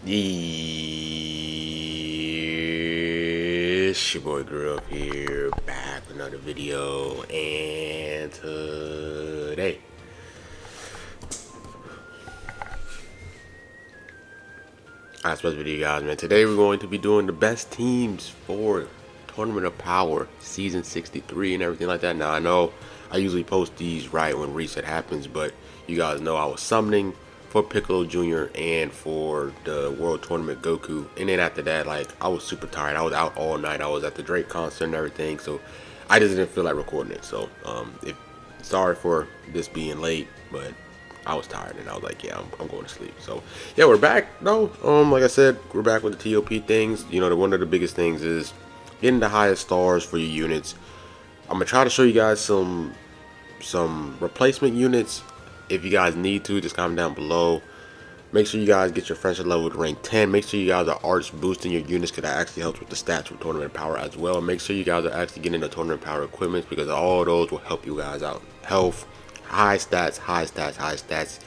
It's your boy Girl here, back with another video, and today, I supposed to video guys, man. Today we're going to be doing the best teams for Tournament of Power Season 63 and everything like that. Now I know I usually post these right when reset happens, but you guys know I was summoning for Piccolo Jr. and for the World Tournament Goku, and then after that, like, I was super tired. I was out all night. I was at the Drake concert and everything, so I just didn't feel like recording it. So sorry for this being late, but I was tired and I was like, yeah, I'm going to sleep. So yeah, we're back though. Like I said, we're back with the TOP things. You know, one of the biggest things is getting the highest stars for your units. I'm gonna try to show you guys some replacement units. If you guys need to, just comment down below. Make sure you guys get your friendship level to rank 10. Make sure you guys are arts boosting your units, because that actually helps with the stats for tournament power as well. Make sure you guys are actually getting the tournament power equipment, because all those will help you guys out. Health, high stats,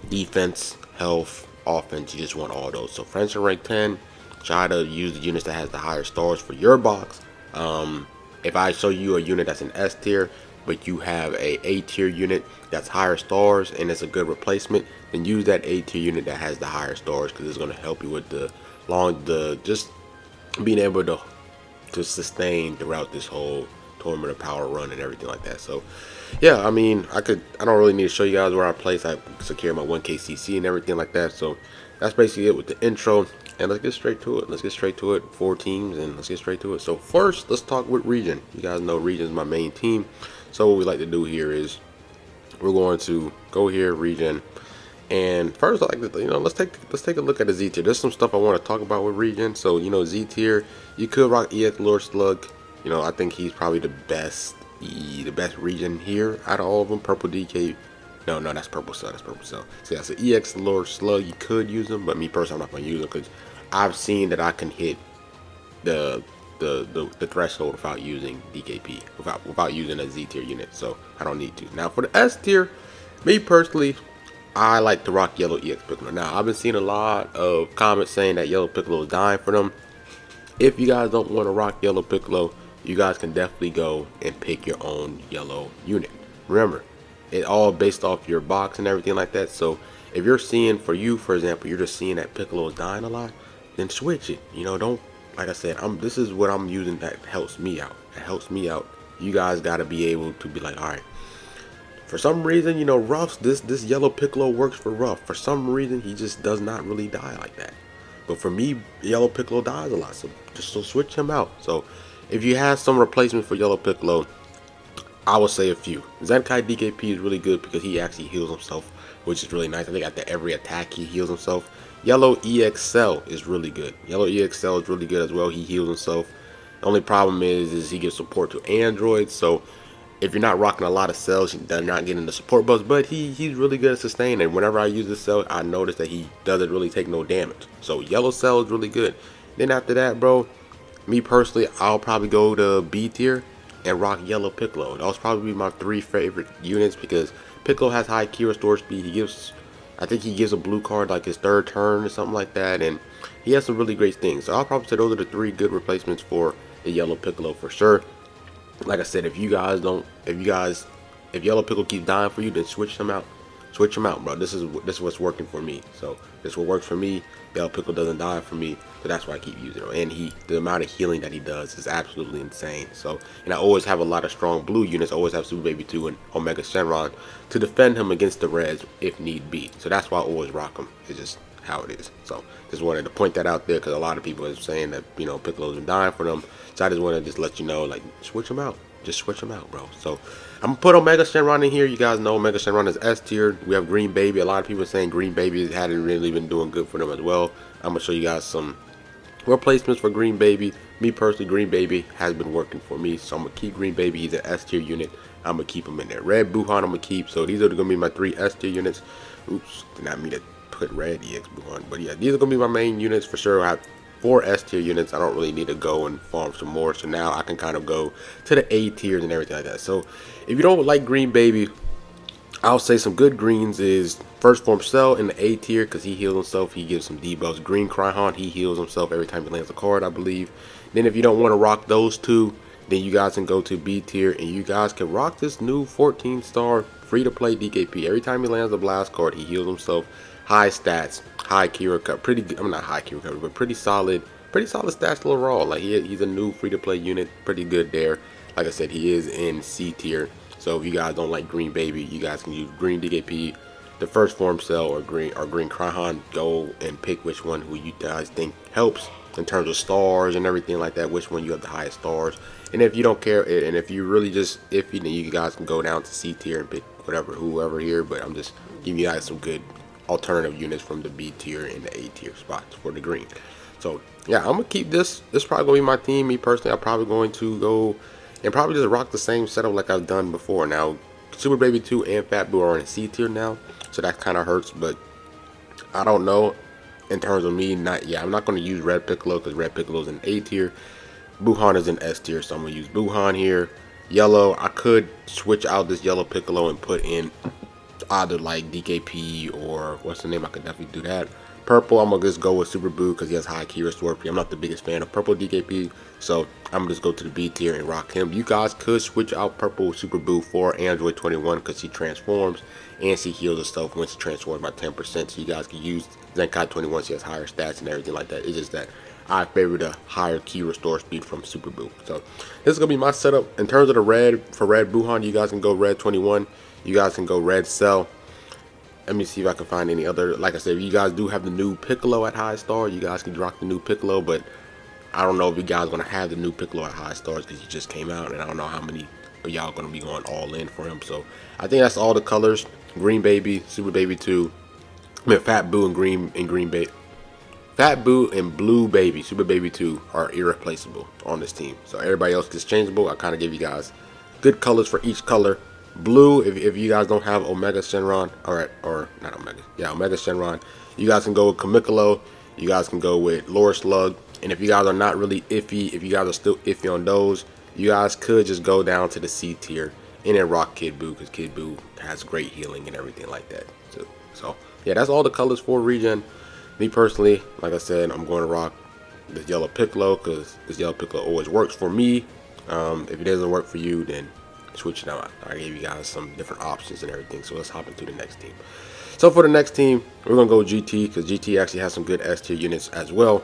defense, health, offense. You just want all those. So friendship rank 10. Try to use the units that has the higher stars for your box. If I show you a unit that's an S tier, but you have a tier unit that's higher stars and it's a good replacement, then use that A tier unit that has the higher stars, because it's going to help you with just being able to sustain throughout this whole Tournament of Power run and everything like that. So yeah, I mean, I don't really need to show you guys where I place. I secure my 1KCC and everything like that. So that's basically it with the intro, and let's get straight to it. 4 teams, and let's get straight to it. So first, let's talk with Region. You guys know Region is my main team. So what we like to do here is we're going to go here, Region, and first, I like to, let's take a look at the Z tier. There's some stuff I want to talk about with Region. So Z tier, you could rock EX Lord Slug. I think he's probably the best Region here out of all of them. Purple DK. No, that's Purple Cell. So yeah, so EX Lord Slug, you could use him, but me personally, I'm not gonna use him because I've seen that I can hit the threshold without using DKP, without using a Z tier unit. So I don't need to. Now for the S tier, me personally, I like to rock Yellow EX Piccolo. Now I've been seeing a lot of comments saying that Yellow Piccolo is dying for them. If you guys don't want to rock Yellow Piccolo, you guys can definitely go and pick your own yellow unit. Remember, it all based off your box and everything like that. So if you're seeing, for example, you're just seeing that Piccolo is dying a lot, then switch it. Don't, like I said, this is what I'm using that helps me out. You guys got to be able to be like, all right, for some reason, Ruff's, this Yellow Piccolo works for Ruff. For some reason, he just does not really die like that. But for me, Yellow Piccolo dies a lot, so just switch him out. So if you have some replacement for Yellow Piccolo, I would say a few. Zenkai DKP is really good because he actually heals himself, which is really nice. I think after every attack he heals himself. Yellow EXL is really good. Yellow EXL is really good as well. He heals himself. The only problem is he gives support to androids. So if you're not rocking a lot of cells, they're not getting the support buffs. But he's really good at sustaining. And whenever I use this cell, I notice that he doesn't really take no damage. So Yellow Cell is really good. Then after that, bro, me personally, I'll probably go to B tier and rock Yellow Piccolo. Those probably be my 3 favorite units, because Piccolo has high key restore speed. I think he gives a blue card like his 3rd turn or something like that, and he has some really great things. So I'll probably say those are the 3 good replacements for the Yellow Piccolo for sure. Like I said, if Yellow Piccolo keeps dying for you, then switch him out. Switch him out, bro. This is what's working for me. So this will work for me. Yellow Piccolo doesn't die for me, so that's why I keep using him. And the amount of healing that he does is absolutely insane. So, and I always have a lot of strong blue units. I always have Super Baby 2 and Omega Shenron to defend him against the reds if need be. So that's why I always rock him. It's just how it is. So just wanted to point that out there, because a lot of people are saying that Piccolo's been dying for them. So I just want to just let you know, like, switch him out. Just switch them out, bro. So I'm gonna put Omega Shenron in here. You guys know Omega Shenron is S tier. We have Green Baby. A lot of people are saying Green Baby hadn't really been doing good for them as well. I'm gonna show you guys some replacements for Green Baby. Me personally, Green Baby has been working for me, so I'm gonna keep Green Baby. He's an S tier unit. I'm gonna keep him in there. Red Buhan I'm gonna keep. So these are gonna be my 3 S tier units. Oops, did not mean to put Red EX Buhan, but yeah, these are gonna be my main units for sure. I have 4 S tier units. I don't really need to go and farm some more, so now I can kind of go to the A tiers and everything like that. So if you don't like Green Baby, I'll say some good greens is first form Cell in the A tier because he heals himself. He gives some debuffs. Green Cryhon, he heals himself every time he lands a card, I believe. Then if you don't want to rock those two, then you guys can go to B tier and you guys can rock this new 14-star free-to-play DKP. Every time he lands a blast card, he heals himself. High stats, high key recovery, pretty good. I'm not high key recovery, but pretty solid stats overall. Like he's a new free-to-play unit, pretty good there. Like I said, he is in C tier. So if you guys don't like Green Baby, you guys can use Green DKP, the first form Cell, or Green Cryhon. Go and pick which one who you guys think helps in terms of stars and everything like that. Which one you have the highest stars. And if you don't care, and if you really just iffy, then you guys can go down to C tier and pick whoever here. But I'm just giving you guys some good alternative units from the B tier and the A tier spots for the green. So yeah, I'm gonna keep this. This is probably gonna be my team. Me personally, I'm probably going to go and probably just rock the same setup like I've done before. Now, Super Baby 2 and Fat Boo are in C tier now, so that kind of hurts. But I don't know. In terms of me, I'm not going to use Red Piccolo because Red Piccolo is in A tier. Buhan is in S tier, so I'm going to use Buhan here. Yellow, I could switch out this Yellow Piccolo and put in either like DKP or what's the name. I could definitely do that. Purple, I'm going to just go with Super Boo because he has high key restore. I'm not the biggest fan of Purple DKP, so I'm going to just go to the B tier and rock him. You guys could switch out Purple Super Boo for Android 21 because he transforms and she heals herself once he transforms by 10%. So you guys can use Zenkai 21. She has higher stats and everything like that. It's just that I favor the higher key restore speed from Super Boo. So this is going to be my setup. In terms of the red, for Red Buhan, you guys can go Red 21. You guys can go Red Cell. Let me see if I can find any other. Like I said, if you guys do have the new Piccolo at high star, you guys can rock the new Piccolo. But I don't know if you guys are going to have the new Piccolo at high stars because he just came out. And I don't know how many of y'all are going to be going all in for him. So I think that's all the colors. Green Baby, Super Baby 2. I mean, Fat Boo and Green Baby. Fat Boo and Blue Baby, Super Baby 2 are irreplaceable on this team. So everybody else is changeable. I kind of give you guys good colors for each color. Blue, if you guys don't have Omega Shenron, or not Omega, yeah, Omega Shenron, you guys can go with Kamikolo, you guys can go with Lore Slug, and if you guys are not really iffy, if you guys are still iffy on those, you guys could just go down to the C tier and then rock Kid Boo, because Kid Boo has great healing and everything like that. So yeah, that's all the colors for Regen. Me personally, like I said, I'm going to rock this Yellow Piccolo, because this Yellow Piccolo always works for me. If it doesn't work for you, then switch it out. I gave you guys some different options and everything, so let's hop into the next team. So for the next team, we're gonna go GT, because GT actually has some good S tier units as well.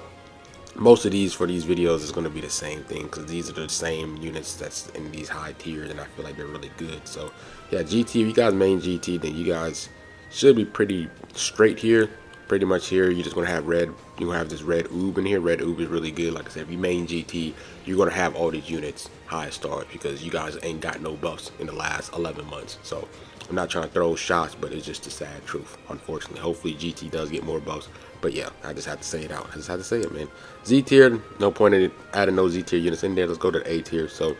Most of these for these videos is going to be the same thing, because these are the same units that's in these high tiers, and I feel like they're really good. So yeah, GT, if you guys main GT, then you guys should be pretty straight here. Pretty much here, you're just going to have red. You're going to have this red Oob in here. Red Oob is really good. Like I said, if you main GT, you're going to have all these units high stars, because you guys ain't got no buffs in the last 11 months. So I'm not trying to throw shots, but it's just the sad truth, unfortunately. Hopefully GT does get more buffs. But yeah, I just had to say it out. I just had to say it, man. Z tier, no point in adding no Z tier units in there. Let's go to the A tier. So in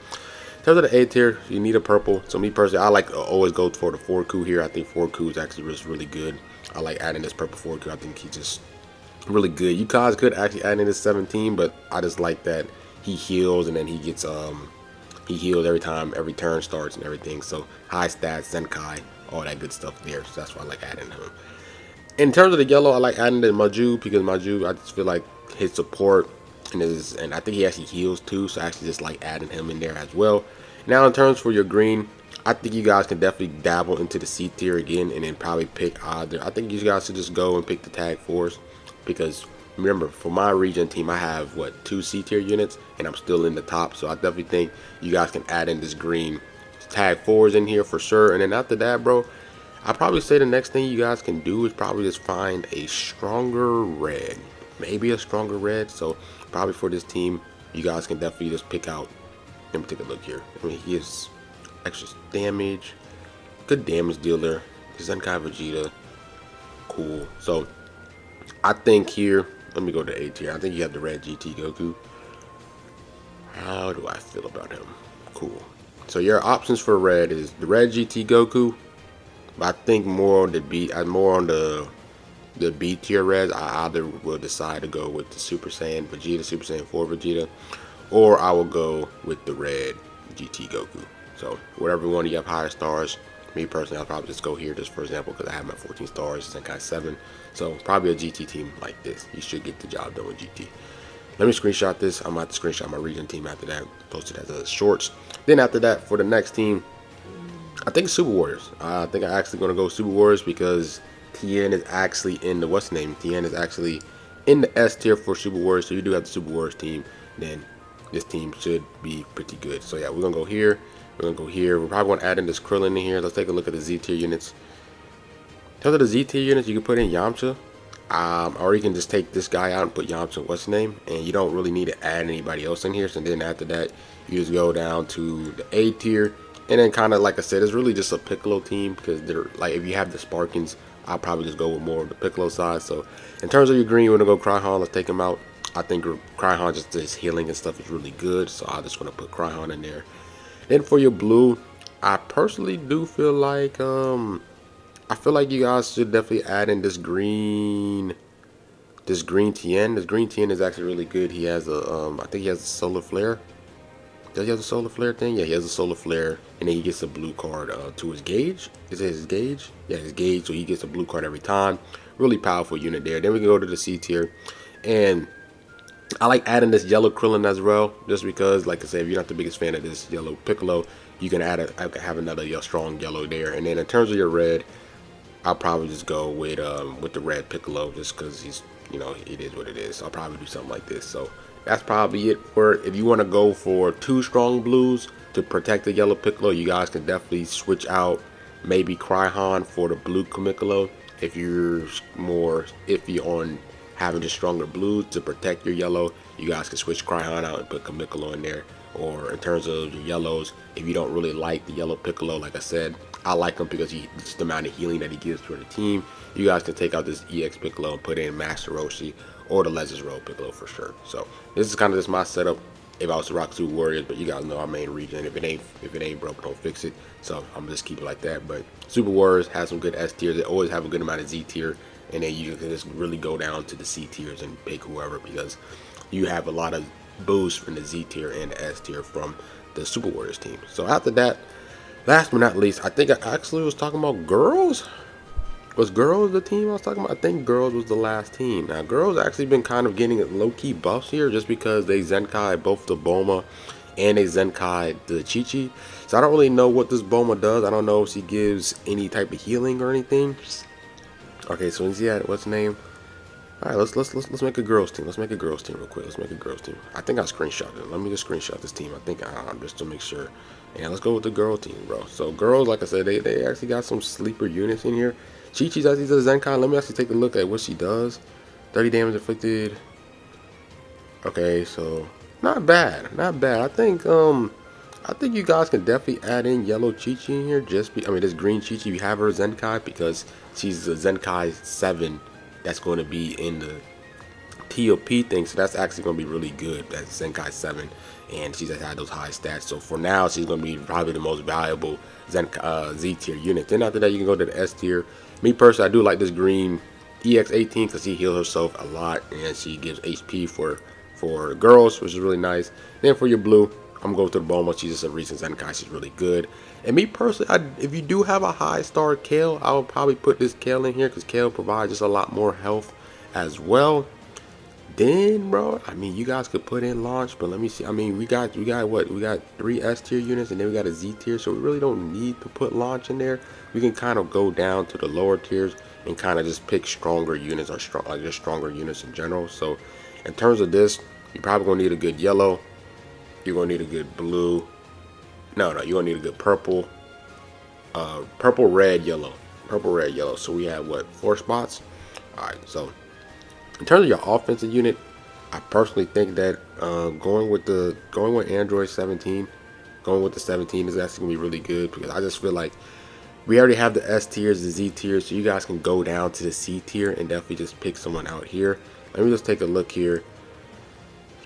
terms of the A tier, you need a purple. So me personally, I like always go for the 4Ku here. I think 4Ku is actually just really good. I like adding this purple 4Ku. I think he's just really good. You guys could actually add in this 17, but I just like that he heals, and then he gets he heals every time every turn starts and everything. So high stats, Zenkai, all that good stuff there. So that's why I like adding him. In terms of the yellow, I like adding the Maju, because Maju, I just feel like his support and I think he actually heals too. So I actually just like adding him in there as well. Now in terms for your green, I think you guys can definitely dabble into the C tier again, and then probably pick either. I think you guys should just go and pick the Tag 4s, because remember, for my region team, I have what, 2 C tier units, and I'm still in the top. So I definitely think you guys can add in this green Tag 4s in here for sure. And then after that, bro, I'd probably say the next thing you guys can do is probably just find a stronger red, maybe a stronger red. So probably for this team, you guys can definitely just pick out. Let me take a look here. I mean, he is extra damage, good damage dealer, Zenkai Vegeta, cool. So I think here, let me go to A tier. I think you have the red GT Goku. How do I feel about him? Cool. So your options for red is the red GT Goku, but I think more on the B tier reds. I either will decide to go with the Super Saiyan Vegeta, Super Saiyan 4 Vegeta, or I will go with the red GT Goku. So whatever one you have higher stars, Me personally, I'll probably just go here just for example because I have my 14 stars, Zenkai 7. So probably a GT team like this. You should get the job done with GT. Let me screenshot this. I'm about to screenshot my region team after that. Post it as a shorts. Then after that, for the next team, I think Super Warriors. I think I'm actually going to go Super Warriors because TN is actually in the what's name? TN is actually in the S tier for Super Warriors. So you do have the Super Warriors team. Then this team should be pretty good. So yeah, we're going to go here. We're going to go here. We're probably going to add in this Krillin in here. Let's take a look at the Z tier units. In terms of the Z tier units, you can put in Yamcha. Or you can just take this guy out and put Yamcha, what's his name? And you don't really need to add anybody else in here. So then after that, you just go down to the A tier. And then kind of like I said, it's really just a Piccolo team because they're like if you have the Sparkins, I'll probably just go with more of the Piccolo side. So in terms of your green, you want to go Cryhon. Let's take him out. I think Cryhon just his healing and stuff is really good. So I just want to put Cryhon in there. Then for your blue, I personally do feel like I feel like you guys should definitely add in this green TN. This green TN is actually really good. He has a I think he has a solar flare. Does he have a solar flare thing? Yeah, he has a solar flare, and then he gets a blue card to his gauge. Is it his gauge? Yeah, his gauge. So he gets a blue card every time. Really powerful unit there. Then we can go to the C tier, and I like adding this yellow Krillin as well, just because, like I said, if you're not the biggest fan of this yellow Piccolo, you can have another strong yellow there. And then in terms of your red, I'll probably just go with the red Piccolo, just because he's, you know, it is what it is. So I'll probably do something like this. So that's probably it for if you want to go for 2 strong blues to protect the yellow Piccolo. You guys can definitely switch out maybe Cryhon for the blue Piccolo if you're more iffy on having just stronger blues to protect your yellow. You guys can switch Cryhon out and put Piccolo in there. Or in terms of the yellows, if you don't really like the yellow Piccolo, like I said, I like him because just the amount of healing that he gives for the team. You guys can take out this EX Piccolo and put in Master Roshi or the Legends Road Piccolo for sure. So this is kind of just my setup if I was to rock Super Warriors, but you guys know our main region. If it ain't broke, don't fix it. So I'm gonna just keep it like that. But Super Warriors has some good S tiers. They always have a good amount of Z tier, and then you can just really go down to the C tiers and pick whoever because you have a lot of boost from the Z tier and the S tier from the Super Warriors team. So after that, last but not least, I think I actually was talking about girls. Was girls the team I was talking about? I think girls was the last team. Now girls actually been kind of getting low-key buffs here just because they Zenkai both the Bulma and they Zenkai the Chi-Chi. So I don't really know what this Bulma does. I don't know if she gives any type of healing or anything. Okay, so is he at what's the name? All right, let's make a girls team. Let's make a girls team real quick. Let's make a girls team. I think I screenshot it. Let me just screenshot this team. I think just to make sure. And let's go with the girl team, bro. So girls, like I said, they actually got some sleeper units in here. Chi-Chi's actually does Zenkai. Let me actually take a look at what she does. 30 damage inflicted. Okay, so not bad, not bad. I think you guys can definitely add in yellow Chi-Chi in here. This green Chi-Chi, you have her Zenkai because she's a Zenkai 7. That's going to be in the TOP thing, so that's actually going to be really good. That's Zenkai 7, and she's had those high stats. So for now, she's going to be probably the most valuable Z tier unit. Then after that, you can go to the S tier. Me personally, I do like this green EX18 because she heals herself a lot, and she gives HP for girls, which is really nice. Then for your blue, I'm going to the Bulma. She's just a recent Zenkai. She's really good. And me personally, if you do have a high star Kale, I would probably put this Kale in here because Kale provides just a lot more health as well. Then, bro, I mean, you guys could put in launch, but let me see. I mean, we got what? We got 3 S tier units, and then we got a Z tier, so we really don't need to put launch in there. We can kind of go down to the lower tiers and kind of just pick stronger units or just stronger units in general. So, in terms of this, you're probably gonna need a good yellow. You're gonna need a good blue. No, you're gonna need a good purple. Purple, red, yellow. Purple, red, yellow. So we have what, 4 spots? All right, so. In terms of your offensive unit, I personally think that going with Android 17, going with the 17 is actually gonna be really good because I just feel like we already have the S tiers, the Z tiers, so you guys can go down to the C tier and definitely just pick someone out here. Let me just take a look here.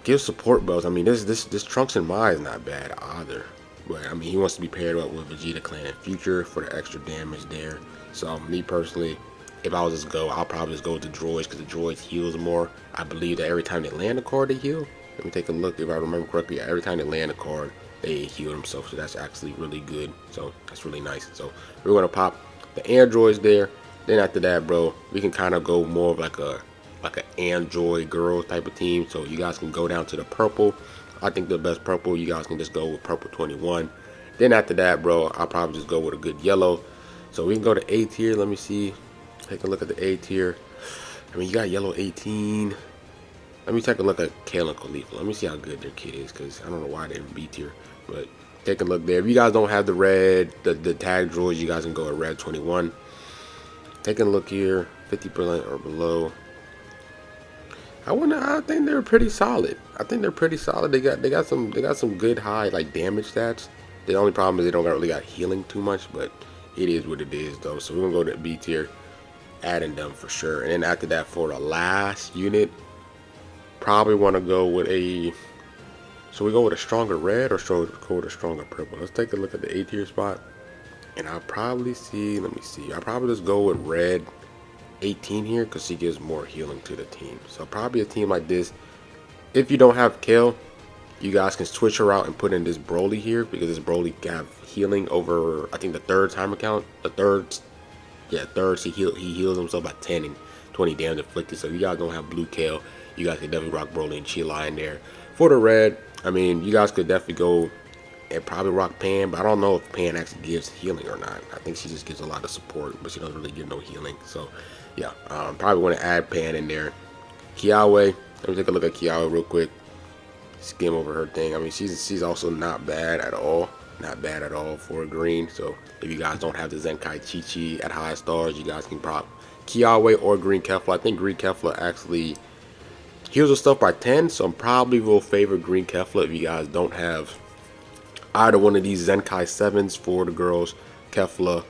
Give support belts. I mean, this Trunks and Mai is not bad either, but I mean he wants to be paired up with Vegeta Clan in future for the extra damage there. So me personally, if I was just go, I'll probably just go with the droids because the droids heals more. I believe that every time they land a card, they heal. Let me take a look if I remember correctly. Every time they land a card, they heal themselves, so that's actually really good. So that's really nice. So we're gonna pop the androids there. Then after that, bro, we can kind of go more of like an android girl type of team. So you guys can go down to the purple. I think the best purple, you guys can just go with purple 21. Then after that, bro, I'll probably just go with a good yellow. So we can go to A tier. Let me see. Take a look at the A tier. I mean, you got yellow 18. Let me take a look at Kale and Khalifa. Let me see how good their kid is, because I don't know why they're in B tier. But take a look there. If you guys don't have the red, the tag droids, you guys can go at red 21. Taking a look here, 50% or below. I think they're pretty solid. I think they're pretty solid. They got some good high like damage stats. The only problem is they don't really got healing too much, but it is what it is though. So we're gonna go to B tier, adding them for sure. And then after that, for the last unit, probably want to go with a. So we go with a stronger red or go with a stronger purple. Let's take a look at the A tier spot, and I'll probably see. Let me see. I'll probably just go with red 18 here because she gives more healing to the team. So probably a team like this. If you don't have Kale, you guys can switch her out and put in this Broly here, because this Broly can have healing over, I think, the third timer count. The third, yeah, third, he heals himself by 10 and 20 damage inflicted. So if you guys don't have blue Kale, you guys can definitely rock Broly and Chi in there. For the red, I mean, you guys could definitely go and probably rock Pan, but I don't know if Pan actually gives healing or not. I think she just gives a lot of support, but she doesn't really give no healing. So yeah, probably want to add Pan in there. Kiawe, let me take a look at Kiawe real quick. Skim over her thing. I mean, she's also not bad at all. Not bad at all for a green. So if you guys don't have the Zenkai Chi-Chi at high stars, you guys can prop Kiawe or Green Kefla. I think Green Kefla actually heals her stuff by 10, so I'm probably will favor Green Kefla if you guys don't have either one of these Zenkai 7s for the girls. Kefla,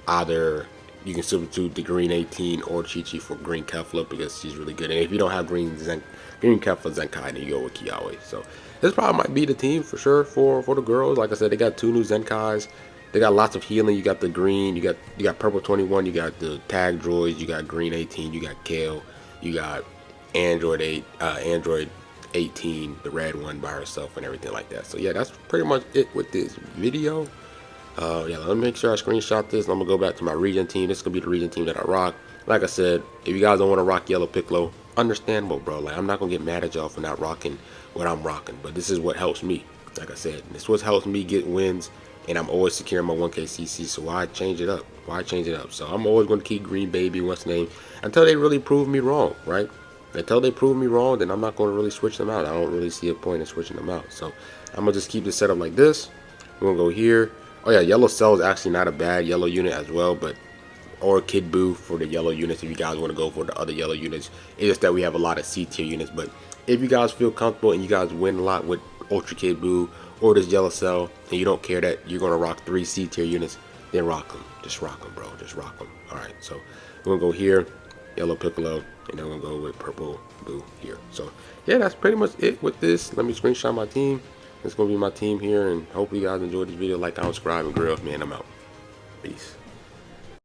either you can substitute the Green 18 or Chi-Chi for Green Kefla because she's really good. And if you don't have Green Kefla Zenkai, then you go with Kiawe. So this probably might be the team for sure for the girls. Like I said, they got 2 new Zenkais. They got lots of healing. You got the green, you got purple 21, you got the tag droids, you got green 18, you got Kale, you got Android 18, the red one by herself and everything like that. So yeah, that's pretty much it with this video. Yeah, let me make sure I screenshot this. I'm gonna go back to my region team. This is gonna be the region team that I rock. Like I said, if you guys don't want to rock yellow Piccolo, understandable, bro. Like, I'm not gonna get mad at y'all for not rocking what I'm rocking, but this is what helps me. Like I said, this is what helps me get wins, and I'm always securing my 1K CC. So why change it up? Why change it up? So I'm always gonna keep Green Baby, what's the name, until they really prove me wrong, right? Until they prove me wrong, then I'm not going to really switch them out. I don't really see a point in switching them out. So I'm going to just keep this setup like this. We're going to go here. Oh yeah, Yellow Cell is actually not a bad yellow unit as well, but or Kid Buu for the yellow units if you guys want to go for the other yellow units. It's just that we have a lot of C tier units, but if you guys feel comfortable and you guys win a lot with Ultra Kid Buu or this Yellow Cell, and you don't care that you're going to rock 3 C tier units, then rock them. Just rock them, bro. Just rock them. Alright, so we're going to go here, Yellow Piccolo, and then we're going to go with Purple Buu here. So yeah, that's pretty much it with this. Let me screenshot my team. It's going to be my team here, and hopefully you guys enjoyed this video. Like, comment, subscribe, and grill. Man, I'm out. Peace.